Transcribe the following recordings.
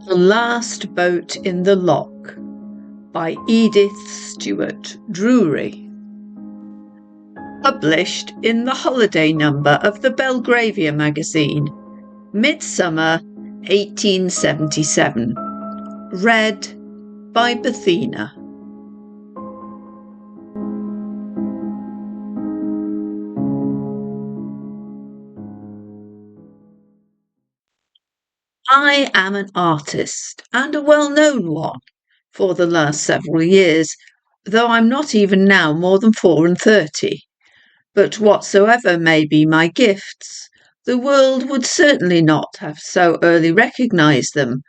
The Last Boat in the Loch by Edith Stuart Drewry. Published in the holiday number of the Belgravia magazine, Midsummer 1877. Read by Bethina. I am an artist, and a well-known one, for the last several years, though I'm not even now more than 34. But whatsoever may be my gifts, the world would certainly not have so early recognised them,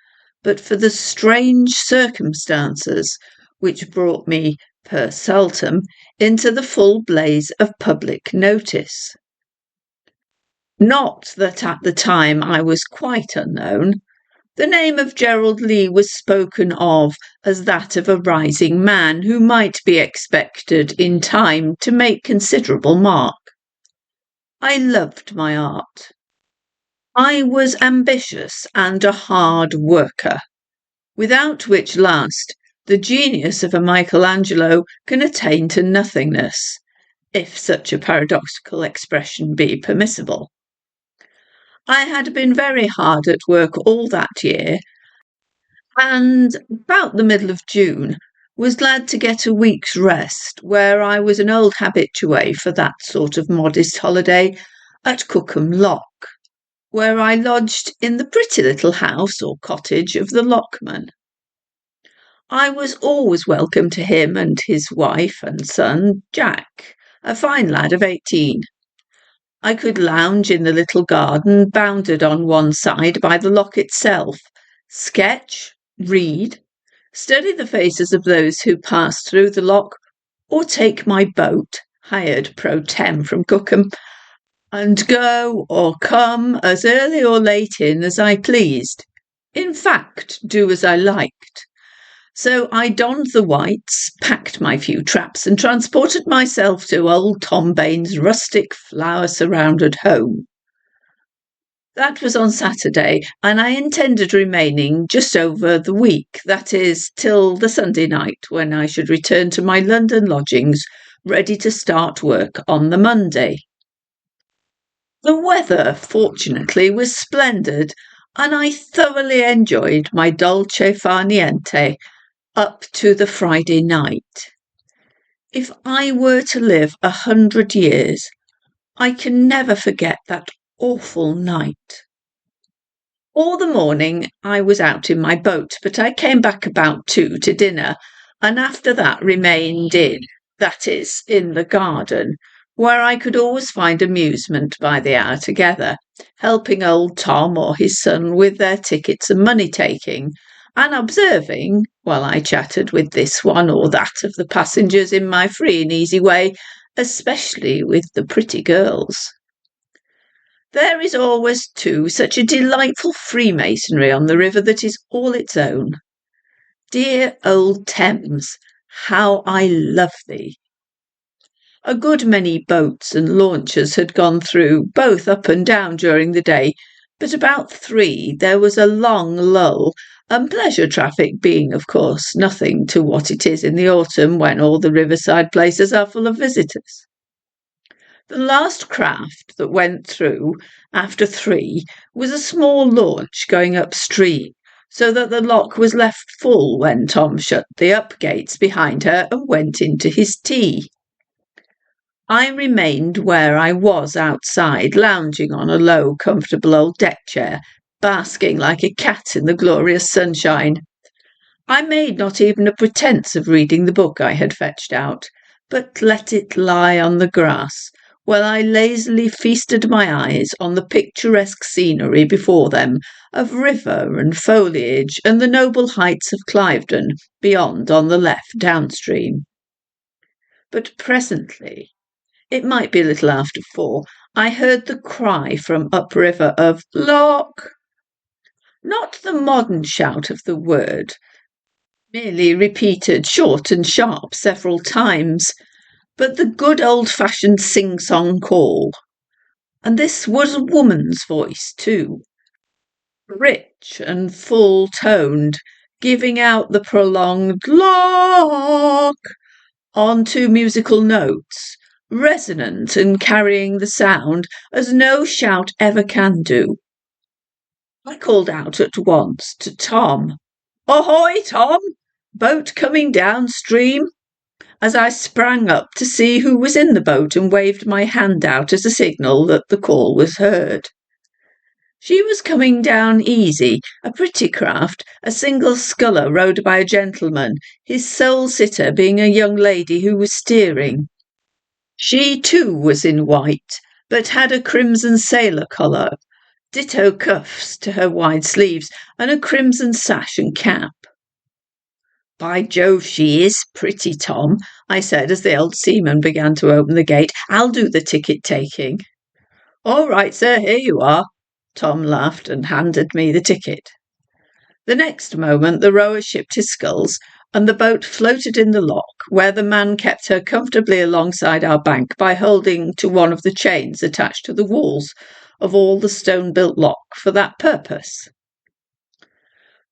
but for the strange circumstances which brought me, per saltum, into the full blaze of public notice. Not that at the time I was quite unknown. The name of Gerald Lee was spoken of as that of a rising man who might be expected in time to make considerable mark. I loved my art. I was ambitious and a hard worker, without which last the genius of a Michelangelo can attain to nothingness, if such a paradoxical expression be permissible. I had been very hard at work all that year, and about the middle of June was glad to get a week's rest, where I was an old habitué for that sort of modest holiday at Cookham Loch, where I lodged in the pretty little house or cottage of the lochman. I was always welcome to him and his wife and son, Jack, a fine lad of 18. I could lounge in the little garden bounded on one side by the loch itself, sketch, read, study the faces of those who passed through the loch, or take my boat, hired pro tem from Cookham, and go or come as early or late in as I pleased. In fact, do as I liked. So I donned the whites, packed my few traps, and transported myself to old Tom Bain's rustic, flower-surrounded home. That was on Saturday, and I intended remaining just over the week, that is, till the Sunday night, when I should return to my London lodgings, ready to start work on the Monday. The weather, fortunately, was splendid, and I thoroughly enjoyed my dolce far niente up to the Friday night. If I were to live 100 years, I can never forget that awful night. All the morning I was out in my boat, but I came back about 2 to dinner, and after that remained that is, in the garden, where I could always find amusement by the hour together, helping old Tom or his son with their tickets and money-taking, and observing, while I chatted with this one or that of the passengers in my free and easy way, especially with the pretty girls. There is always, too, such a delightful freemasonry on the river that is all its own. Dear old Thames, how I love thee! A good many boats and launches had gone through, both up and down during the day, but about 3 there was a long lull, and pleasure traffic being, of course, nothing to what it is in the autumn when all the riverside places are full of visitors. The last craft that went through, after 3, was a small launch going upstream, so that the loch was left full when Tom shut the up gates behind her and went into his tea. I remained where I was outside, lounging on a low, comfortable old deck chair, basking like a cat in the glorious sunshine. I made not even a pretence of reading the book I had fetched out, but let it lie on the grass, while I lazily feasted my eyes on the picturesque scenery before them of river and foliage and the noble heights of Cliveden beyond on the left downstream. But presently, it might be a little after 4, I heard the cry from upriver of "Loch!" Not the modern shout of the word, merely repeated short and sharp several times, but the good old-fashioned sing-song call. And this was a woman's voice, too, rich and full-toned, giving out the prolonged lock on two musical notes, resonant and carrying the sound as no shout ever can do. I called out at once to Tom, "Ahoy, Tom! Boat coming downstream," as I sprang up to see who was in the boat and waved my hand out as a signal that the call was heard. She was coming down easy, a pretty craft, a single sculler rowed by a gentleman, his sole sitter being a young lady who was steering. She too was in white, but had a crimson sailor collar, ditto cuffs to her wide sleeves, and a crimson sash and cap. "By Jove, she is pretty, Tom," I said as the old seaman began to open the gate. "I'll do the ticket taking." "All right, sir, here you are." Tom laughed and handed me the ticket. The next moment the rower shipped his sculls, and the boat floated in the loch, where the man kept her comfortably alongside our bank by holding to one of the chains attached to the walls of all the stone-built loch for that purpose.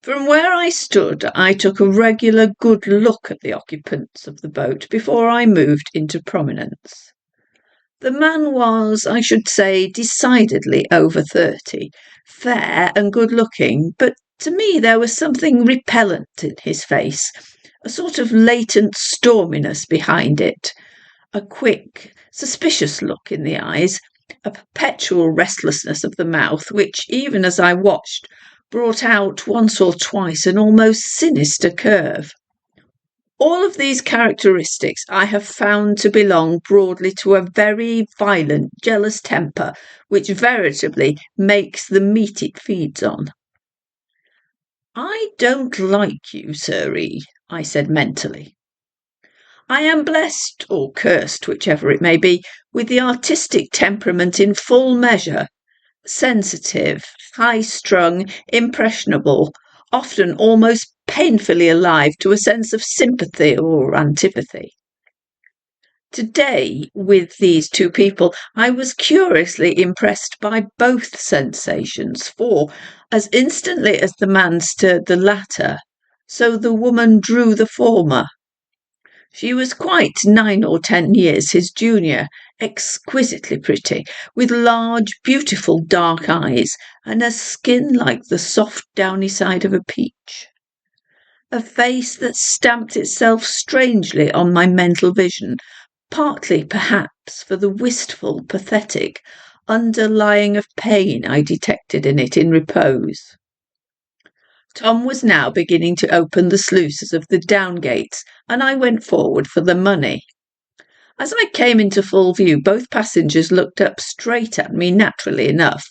From where I stood, I took a regular good look at the occupants of the boat before I moved into prominence. The man was, I should say, decidedly over 30, fair and good-looking, but to me there was something repellent in his face, a sort of latent storminess behind it, a quick, suspicious look in the eyes, a perpetual restlessness of the mouth, which, even as I watched, brought out once or twice an almost sinister curve. All of these characteristics I have found to belong broadly to a very violent, jealous temper, which veritably makes the meat it feeds on. "I don't like you, sirree," I said mentally. I am blessed, or cursed, whichever it may be, with the artistic temperament in full measure, sensitive, high-strung, impressionable, often almost painfully alive to a sense of sympathy or antipathy. Today, with these two people, I was curiously impressed by both sensations, for, as instantly as the man stirred the latter, so the woman drew the former. She was quite 9 or 10 years his junior, exquisitely pretty, with large, beautiful dark eyes, and a skin like the soft downy side of a peach. A face that stamped itself strangely on my mental vision, partly perhaps for the wistful, pathetic underlying of pain I detected in it in repose. Tom was now beginning to open the sluices of the down gates, and I went forward for the money. As I came into full view, both passengers looked up straight at me naturally enough,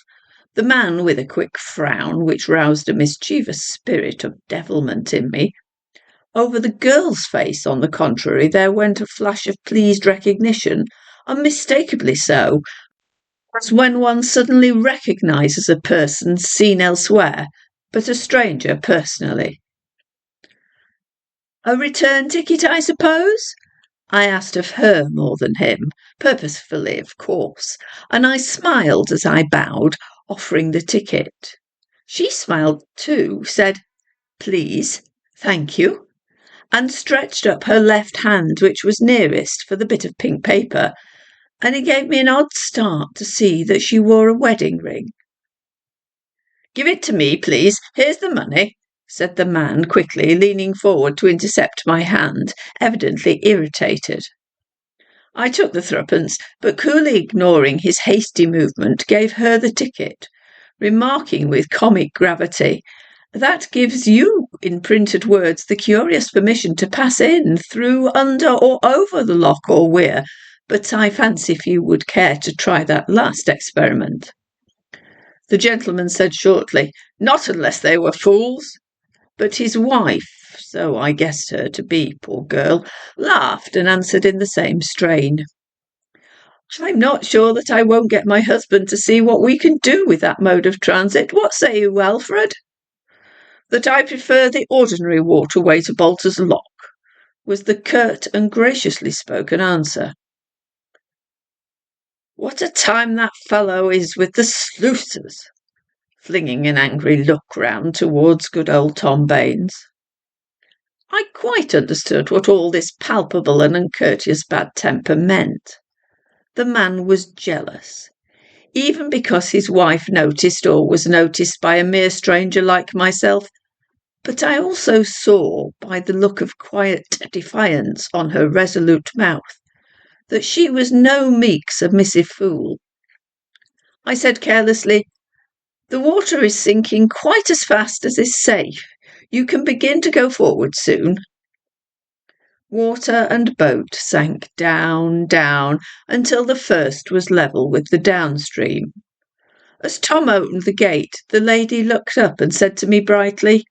the man with a quick frown which roused a mischievous spirit of devilment in me. Over the girl's face, on the contrary, there went a flash of pleased recognition, unmistakably so, as when one suddenly recognises a person seen elsewhere, but a stranger personally. "A return ticket, I suppose?" I asked of her more than him, purposefully, of course, and I smiled as I bowed, offering the ticket. She smiled too, said, "Please, thank you," and stretched up her left hand, which was nearest, for the bit of pink paper, and it gave me an odd start to see that she wore a wedding ring. "Give it to me, please. Here's the money," said the man quickly, leaning forward to intercept my hand, evidently irritated. I took the threepence, but coolly ignoring his hasty movement, gave her the ticket, remarking with comic gravity, "That gives you, in printed words, the curious permission to pass in, through, under, or over the loch or weir, but I fancy if you would care to try that last experiment." The gentleman said shortly, "Not unless they were fools," but his wife, so I guessed her to be, poor girl, laughed and answered in the same strain. "I'm not sure that I won't get my husband to see what we can do with that mode of transit. What say you, Alfred?" "That I prefer the ordinary waterway to Bolter's Lock," was the curt and graciously spoken answer. "What a time that fellow is with the sluices!" flinging an angry look round towards good old Tom Baines. I quite understood what all this palpable and uncourteous bad temper meant. The man was jealous, even because his wife noticed or was noticed by a mere stranger like myself. But I also saw, by the look of quiet defiance on her resolute mouth, that she was no meek submissive fool. I said carelessly, "The water is sinking quite as fast as is safe. You can begin to go forward soon." Water and boat sank down, until the first was level with the downstream. As Tom opened the gate, the lady looked up and said to me brightly,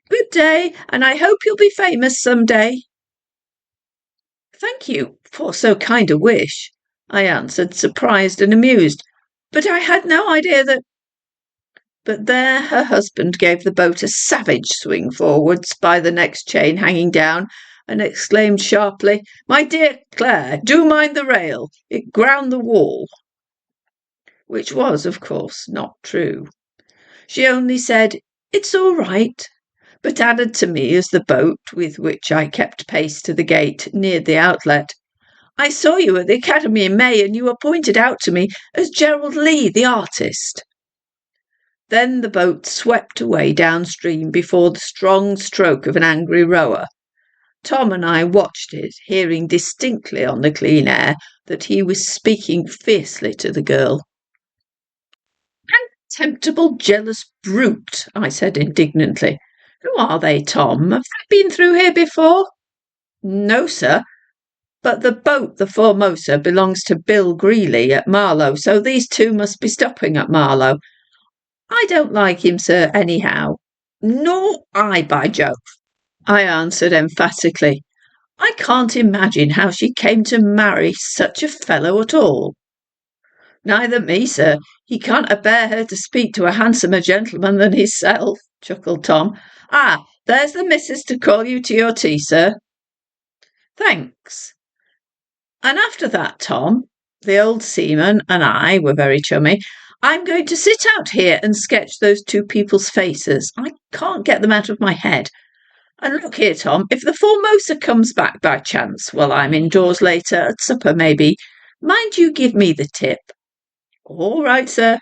"Good day, and I hope you'll be famous some day." "Thank you for so kind a wish," I answered, surprised and amused, "but I had no idea that—" But there her husband gave the boat a savage swing forwards by the next chain hanging down, and exclaimed sharply, "My dear Claire, do mind the rail. It ground the wall." Which was, of course, not true. She only said, "It's all right," but added to me as the boat, with which I kept pace to the gate, neared the outlet, "I saw you at the Academy in May, and you were pointed out to me as Gerald Lee, the artist." Then the boat swept away downstream before the strong stroke of an angry rower. Tom and I watched it, hearing distinctly on the clean air that he was speaking fiercely to the girl. "Contemptible, jealous brute," I said indignantly. "Who are they, Tom? Have they been through here before?" "No, sir. But the boat, the Formosa, belongs to Bill Greeley at Marlow, so these two must be stopping at Marlow. I don't like him, sir, anyhow." "Nor I, by Jove," I answered emphatically. "I can't imagine how she came to marry such a fellow at all." "Neither me, sir. He can't abear her to speak to a handsomer gentleman than hisself," chuckled Tom. "Ah, there's the missus to call you to your tea, sir." "Thanks." And after that, Tom, the old seaman, and I were very chummy. "I'm going to sit out here and sketch those two people's faces. I can't get them out of my head. And look here, Tom, if the Formosa comes back by chance while I'm indoors later, at supper maybe, mind you give me the tip." "All right, sir."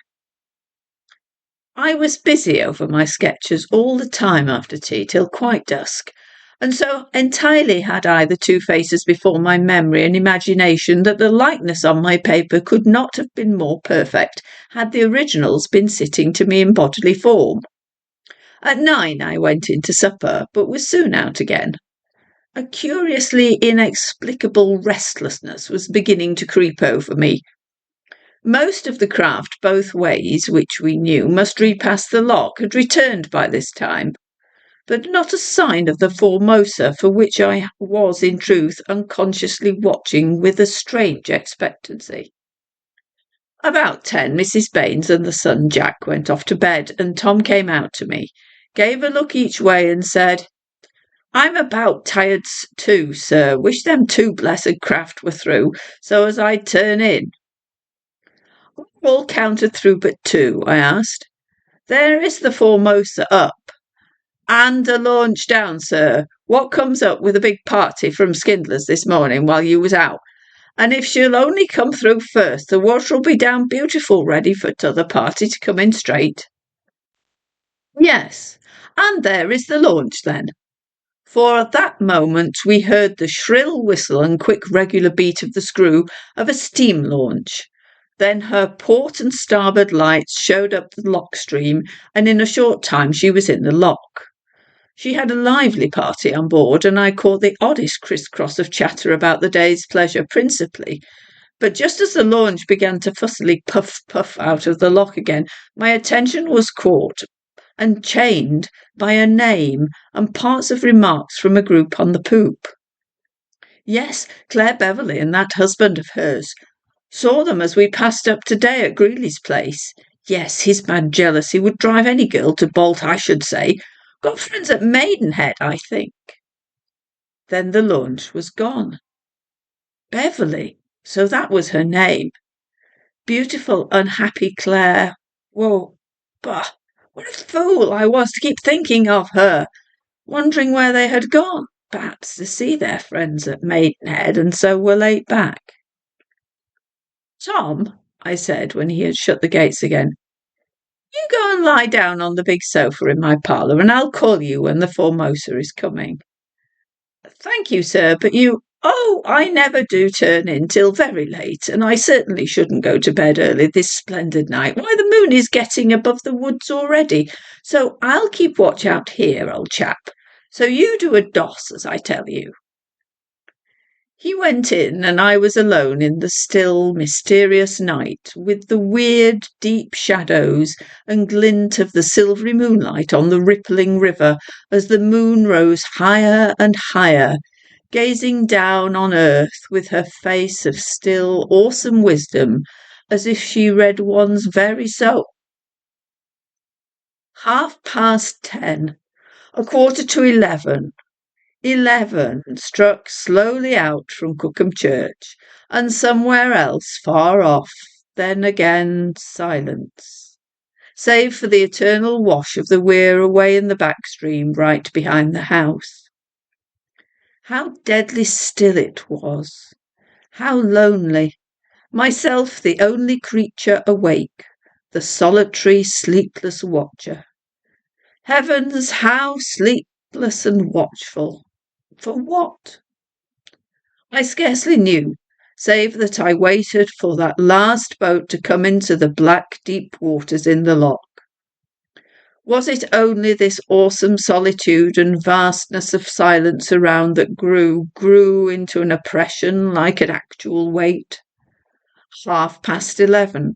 I was busy over my sketches all the time after tea till quite dusk, and so entirely had I the two faces before my memory and imagination that the likeness on my paper could not have been more perfect had the originals been sitting to me in bodily form. At 9 I went in to supper, but was soon out again. A curiously inexplicable restlessness was beginning to creep over me. Most of the craft both ways, which we knew must repass the lock, had returned by this time, but not a sign of the Formosa, for which I was in truth unconsciously watching with a strange expectancy. About 10, Mrs. Baines and the son Jack went off to bed, and Tom came out to me, gave a look each way, and said, "I'm about tired too, sir. Wish them two blessed craft were through, so as I'd turn in." "All counted through but two?" I asked. "There is the Formosa up." "And a launch down, sir. What comes up with a big party from Skindler's this morning while you was out. And if she'll only come through first, the water'll be down beautiful ready for t'other party to come in straight." "Yes, and there is the launch then." For at that moment we heard the shrill whistle and quick regular beat of the screw of a steam launch. Then her port and starboard lights showed up the lock stream, and in a short time she was in the lock. She had a lively party on board, and I caught the oddest criss-cross of chatter about the day's pleasure principally. But just as the launch began to fussily puff out of the lock again, my attention was caught and chained by a name and parts of remarks from a group on the poop. "Yes, Claire Beverley and that husband of hers. Saw them as we passed up today at Greeley's place. Yes, his mad jealousy would drive any girl to bolt, I should say. Got friends at Maidenhead, I think." Then the launch was gone. Beverley, so that was her name. Beautiful, unhappy Claire. Whoa, bah! What a fool I was to keep thinking of her, wondering where they had gone, perhaps to see their friends at Maidenhead, and so were late back. Tom, I said when he had shut the gates again, you go and lie down on the big sofa in my parlour, and I'll call you when the Formosa is coming. Thank you, sir, but you... Oh, I never do turn in till very late, and I certainly shouldn't go to bed early this splendid night. Why, the moon is getting above the woods already, so I'll keep watch out here, old chap. So you do a doss, as I tell you. He went in, and I was alone in the still, mysterious night, with the weird, deep shadows and glint of the silvery moonlight on the rippling river as the moon rose higher and higher, gazing down on earth with her face of still, awesome wisdom, as if she read one's very soul. 10:30, 11:15. 11 struck slowly out from Cookham Church, and somewhere else far off, then again silence, save for the eternal wash of the weir away in the back stream right behind the house. How deadly still it was, how lonely, myself the only creature awake, the solitary, sleepless watcher. Heavens, how sleepless and watchful! For what? I scarcely knew, save that I waited for that last boat to come into the black deep waters in the loch. Was it only this awesome solitude and vastness of silence around that grew into an oppression like an actual weight? 11:30.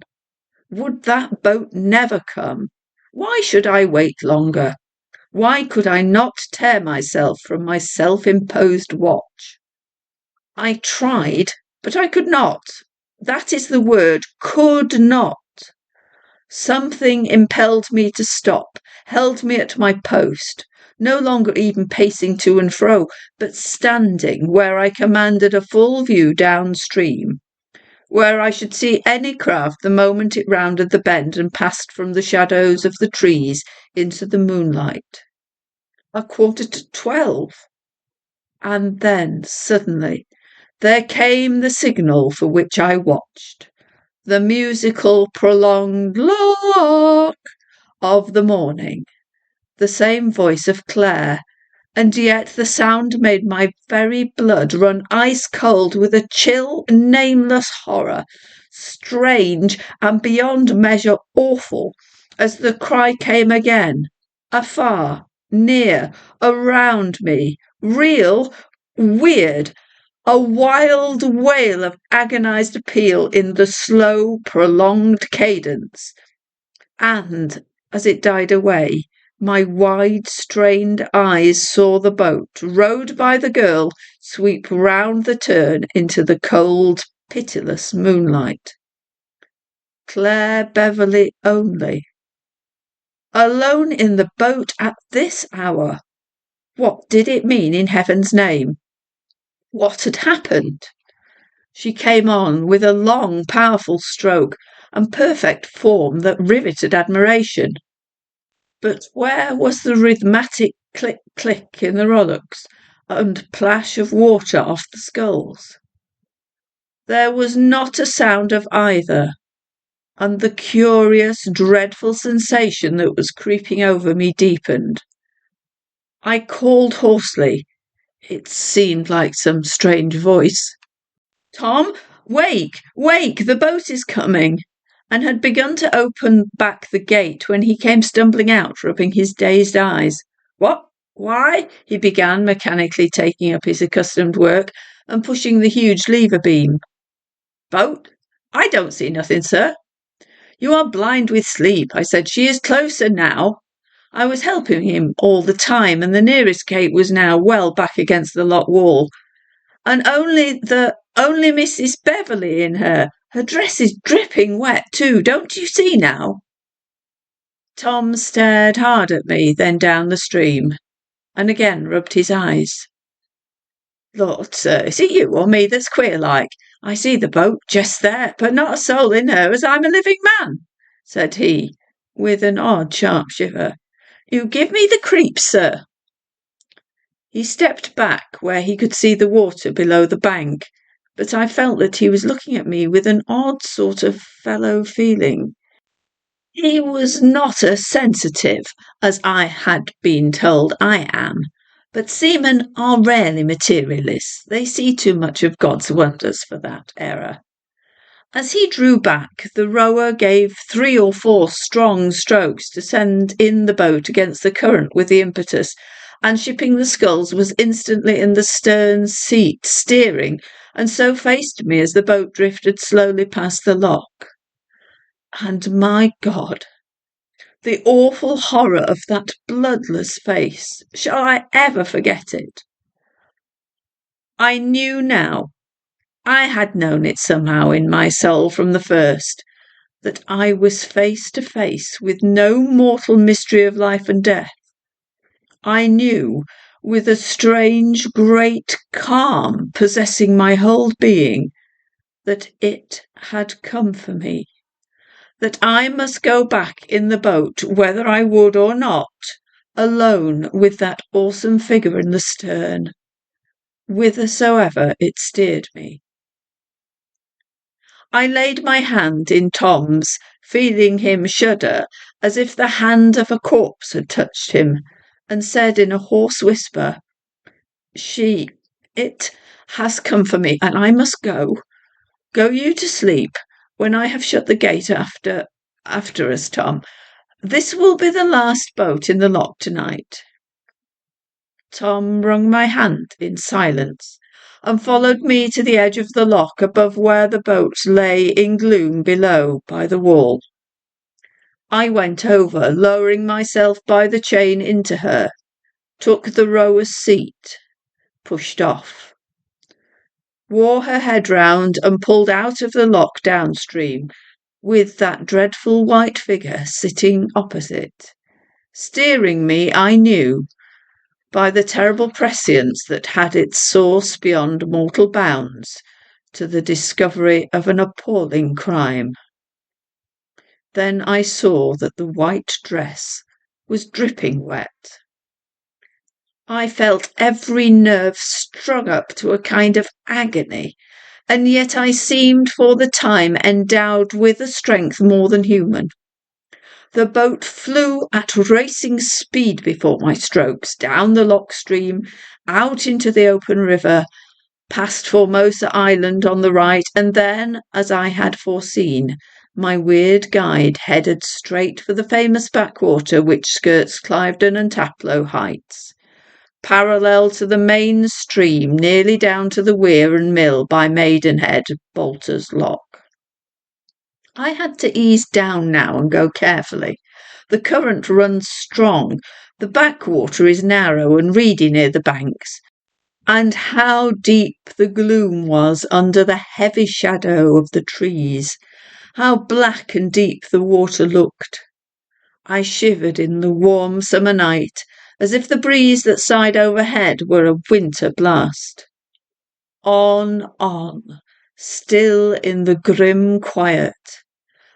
Would that boat never come? Why should I wait longer? Why could I not tear myself from my self-imposed watch? I tried, but I could not. That is the word, could not. Something impelled me to stop, held me at my post, no longer even pacing to and fro, but standing where I commanded a full view downstream, where I should see any craft the moment it rounded the bend and passed from the shadows of the trees into the moonlight. 11:45. And then, suddenly, there came the signal for which I watched, the musical, prolonged lock of the morning, the same voice of Claire, and yet the sound made my very blood run ice-cold with a chill, nameless horror, strange and beyond measure awful, as the cry came again, afar, near, around me, real, weird, a wild wail of agonized appeal in the slow, prolonged cadence. And, as it died away, my wide-strained eyes saw the boat, rowed by the girl, sweep round the turn into the cold, pitiless moonlight. Claire Beverley only. Alone in the boat at this hour. What did it mean in heaven's name? What had happened? She came on with a long, powerful stroke and perfect form that riveted admiration. But where was the rhythmic click-click in the rowlocks and plash of water off the sculls? There was not a sound of either, and the curious, dreadful sensation that was creeping over me deepened. I called hoarsely. It seemed like some strange voice. "Tom, wake, wake, the boat is coming," and had begun to open back the gate when he came stumbling out, rubbing his dazed eyes. "What? Why?" he began, mechanically taking up his accustomed work and pushing the huge lever beam. "Boat? I don't see nothing, sir." "You are blind with sleep," I said. "She is closer now." I was helping him all the time, and the nearest gate was now well back against the lock wall. "And only Mrs. Beverley in her. Her dress is dripping wet, too. Don't you see now?" Tom stared hard at me, then down the stream, and again rubbed his eyes. "Lord, sir, is it you or me that's queer like? I see the boat just there, but not a soul in her as I'm a living man," said he, with an odd sharp shiver. "You give me the creeps, sir." He stepped back where he could see the water below the bank, but I felt that he was looking at me with an odd sort of fellow feeling. He was not as sensitive as I had been told I am, but seamen are rarely materialists. They see too much of God's wonders for that error. As he drew back, the rower gave 3 or 4 strong strokes to send in the boat against the current with the impetus, and Shipping the Sculls was instantly in the stern seat, steering, and so faced me as the boat drifted slowly past the lock. And my God, the awful horror of that bloodless face! Shall I ever forget it? I knew now, I had known it somehow in my soul from the first, that I was face to face with no mortal mystery of life and death. I knew, with a strange, great calm possessing my whole being, that it had come for me, that I must go back in the boat, whether I would or not, alone with that awesome figure in the stern, whithersoever it steered me. I laid my hand in Tom's, feeling him shudder as if the hand of a corpse had touched him, and said in a hoarse whisper, "It has come for me, and I must go. Go you to sleep when I have shut the gate after us, Tom. This will be the last boat in the lock tonight." Tom wrung my hand in silence, and followed me to the edge of the lock above where the boat lay in gloom below by the wall. I went over, lowering myself by the chain into her, took the rower's seat, pushed off, wore her head round and pulled out of the lock downstream, with that dreadful white figure sitting opposite, steering me, I knew, by the terrible prescience that had its source beyond mortal bounds, to the discovery of an appalling crime. Then I saw that the white dress was dripping wet. I felt every nerve strung up to a kind of agony, and yet I seemed for the time endowed with a strength more than human. The boat flew at racing speed before my strokes, down the lock stream, out into the open river, past Formosa Island on the right, and then, as I had foreseen, my weird guide headed straight for the famous backwater which skirts Cliveden and Taplow Heights, parallel to the main stream, nearly down to the weir and mill by Maidenhead, Bolter's Lock. I had to ease down now and go carefully. The current runs strong, the backwater is narrow and reedy near the banks, and how deep the gloom was under the heavy shadow of the trees, how black and deep the water looked. I shivered in the warm summer night, as if the breeze that sighed overhead were a winter blast. On, still in the grim quiet,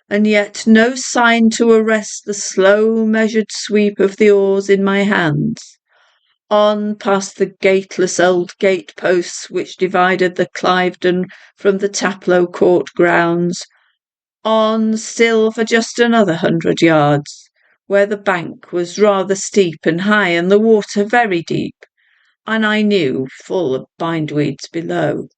and yet no sign to arrest the slow measured sweep of the oars in my hands. On past the gateless old gateposts which divided the Cliveden from the Taplow Court grounds. On still for just another 100 yards, where the bank was rather steep and high and the water very deep, and I knew full of bindweeds below.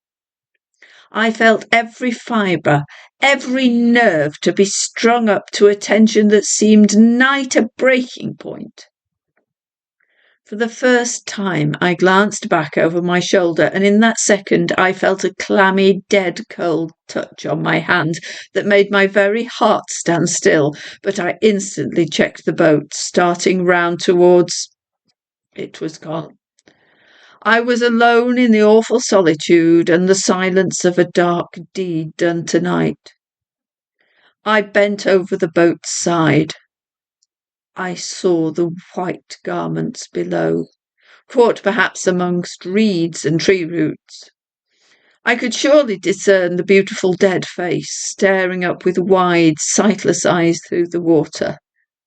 I felt every fibre, every nerve to be strung up to a tension that seemed nigh to breaking point. For the first time I glanced back over my shoulder, and in that second I felt a clammy, dead cold touch on my hand that made my very heart stand still, but I instantly checked the boat, starting round towards... It was gone. I was alone in the awful solitude and the silence of a dark deed done tonight. I bent over the boat's side. I saw the white garments below, caught perhaps amongst reeds and tree roots. I could surely discern the beautiful dead face, staring up with wide, sightless eyes through the water.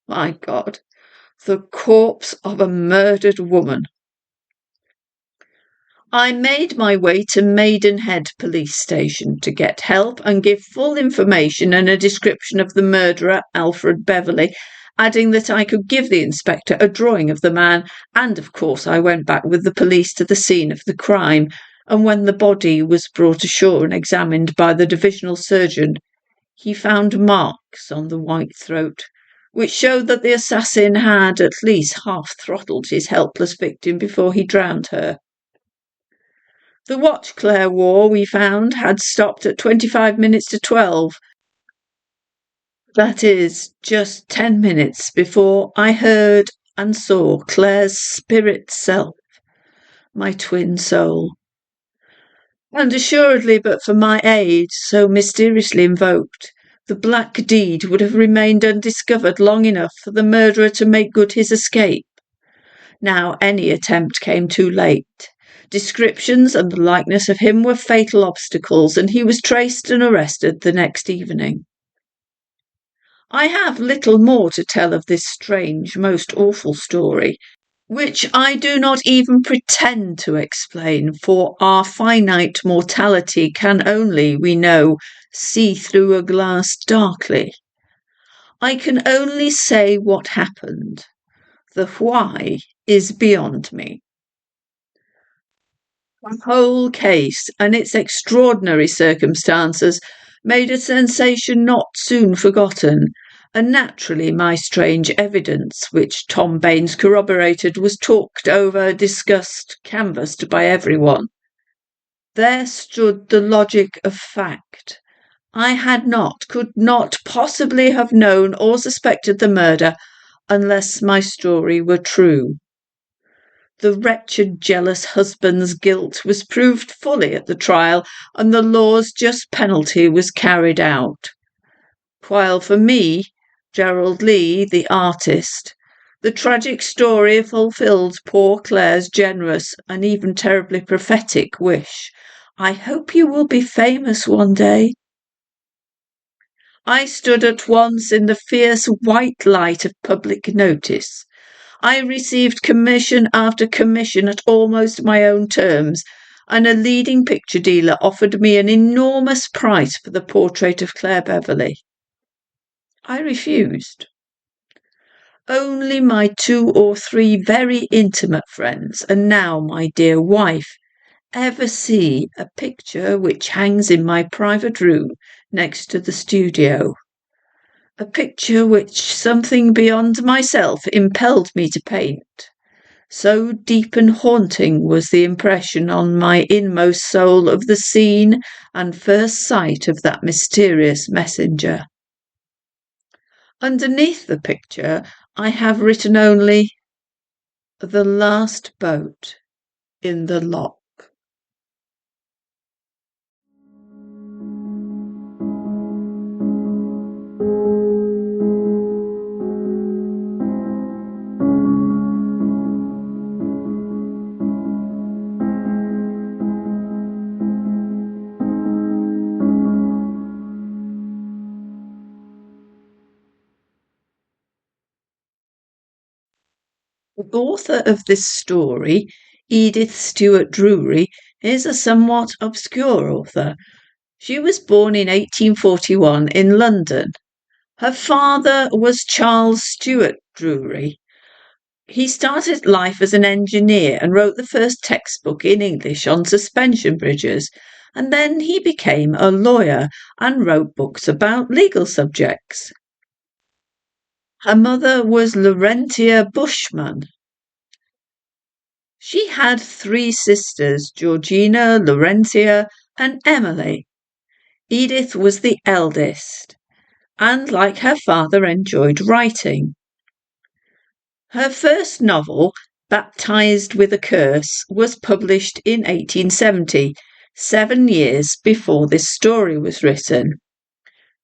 My God, the corpse of a murdered woman. I made my way to Maidenhead police station to get help and give full information and a description of the murderer, Alfred Beverley, adding that I could give the inspector a drawing of the man, and of course I went back with the police to the scene of the crime, and when the body was brought ashore and examined by the divisional surgeon, he found marks on the white throat, which showed that the assassin had at least half-throttled his helpless victim before he drowned her. The watch Claire wore, we found, had stopped at 25 minutes to 12. That is, just 10 minutes before I heard and saw Claire's spirit self, my twin soul. And assuredly, but for my aid, so mysteriously invoked, the black deed would have remained undiscovered long enough for the murderer to make good his escape. Now any attempt came too late. Descriptions and the likeness of him were fatal obstacles, and he was traced and arrested the next evening. I have little more to tell of this strange, most awful story, which I do not even pretend to explain, for our finite mortality can only, we know, see through a glass darkly. I can only say what happened. The why is beyond me. The whole case and its extraordinary circumstances made a sensation not soon forgotten, and naturally my strange evidence, which Tom Baines corroborated, was talked over, discussed, canvassed by everyone. There stood the logic of fact. I could not possibly have known or suspected the murder unless my story were true. The wretched, jealous husband's guilt was proved fully at the trial, and the law's just penalty was carried out. While for me, Gerald Lee, the artist, the tragic story fulfilled poor Claire's generous and even terribly prophetic wish. I hope you will be famous one day. I stood at once in the fierce white light of public notice. I received commission after commission at almost my own terms, and a leading picture dealer offered me an enormous price for the portrait of Claire Beverley. I refused. Only my 2 or 3 very intimate friends, and now my dear wife, ever see a picture which hangs in my private room next to the studio. A picture which something beyond myself impelled me to paint. So deep and haunting was the impression on my inmost soul of the scene and first sight of that mysterious messenger. Underneath the picture I have written only, "The last boat in the lock." The author of this story, Edith Stuart Drewry, is a somewhat obscure author. She was born in 1841 in London. Her father was Charles Stuart Drewry. He started life as an engineer and wrote the first textbook in English on suspension bridges, and then he became a lawyer and wrote books about legal subjects. Her mother was Laurentia Bushman. She had 3 sisters, Georgina, Laurentia, and Emily. Edith was the eldest, and like her father enjoyed writing. Her first novel, Baptized with a Curse, was published in 1870, 7 years before this story was written,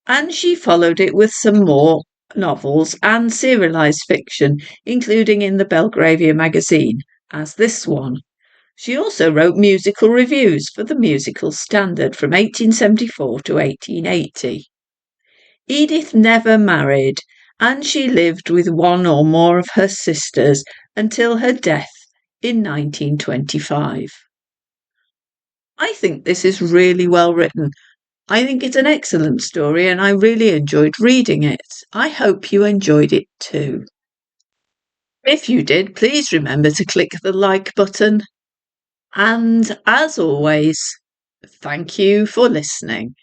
and she followed it with some more novels and serialised fiction, including in the Belgravia magazine, as this one. She also wrote musical reviews for the Musical Standard from 1874 to 1880. Edith never married, and she lived with one or more of her sisters until her death in 1925. I think this is really well written. I think it's an excellent story and I really enjoyed reading it. I hope you enjoyed it too. If you did, please remember to click the like button. And as always, thank you for listening.